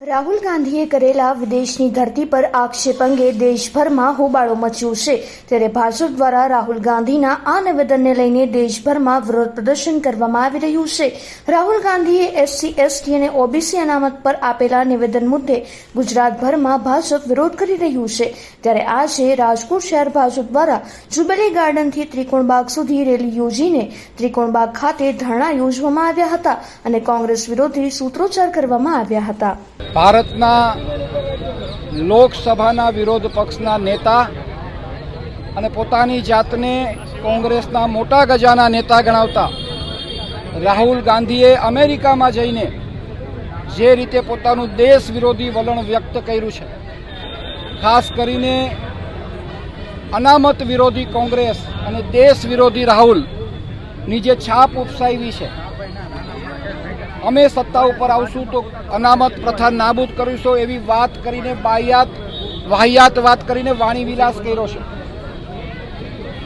રાહુલ ગાંધીએ કરેલા વિદેશની ધરતી પર આક્ષેપ અંગે દેશભરમાં હોબાળો મચ્યો છે। ત્યારે ભાજપ દ્વારા રાહુલ ગાંધીના આ નિવેદનને લઈને દેશભરમાં વિરોધ પ્રદર્શન કરવામાં આવી રહ્યું છે। રાહુલ ગાંધીએ SC, ST અને OBC અનામત પર આપેલા નિવેદન મુદ્દે ગુજરાતભરમાં ભાજપ વિરોધ કરી રહ્યું છે। ત્યારે આજે રાજકોટ શહેર ભાજપ દ્વારા જુબેલી ગાર્ડનથી ત્રિકોણબાગ સુધી રેલી યોજીને ત્રિકોણબાગ ખાતે ધરણા યોજવામાં આવ્યા હતા અને કોંગ્રેસ વિરોધી સૂત્રોચ્ચાર કરવામાં આવ્યા હતા। ભારતના લોકસભાના વિરોધ પક્ષના નેતા અને પોતાની જાતને કોંગ્રેસના મોટા ગજાના નેતા ગણાવતા રાહુલ ગાંધીએ અમેરિકામાં જઈને જે રીતે પોતાનું દેશ વિરોધી વલણ વ્યક્ત કર્યું છે, ખાસ કરીને અનામત વિરોધી કોંગ્રેસ અને દેશ વિરોધી રાહુલની જે છાપ ઉપસાવી છે, અમે સત્તા ઉપર આવશું તો અનામત પ્રથા નાબૂદ કરીશું એવી વાત કરીને વાહિયાત વાત કરીને વાણી વિલાસ કર્યો છે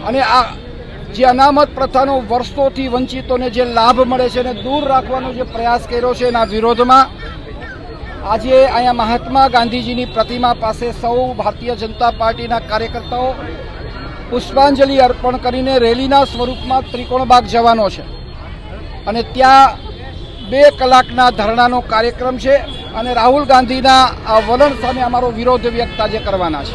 અને આ જે અનામત પ્રથાનો વર્ષોથી વંચિતોને જે લાભ મળે છે એને દૂર રાખવાનો જે પ્રયાસ કર્યો છે એના વિરોધમાં આજે અહીંયા મહાત્મા ગાંધીજીની પ્રતિમા પાસે સૌ ભારતીય જનતા પાર્ટીના કાર્યકર્તાઓ પુષ્પાંજલિ અર્પણ કરીને રેલીના સ્વરૂપમાં ત્રિકોણબાગ જવાનો છે અને ત્યાં 2 કલાકના ધરણાનો કાર્યક્રમ છે અને રાહુલ ગાંધીના આ વલણ સામે અમારો વિરોધ વ્યક્ત આજે કરવાના છે।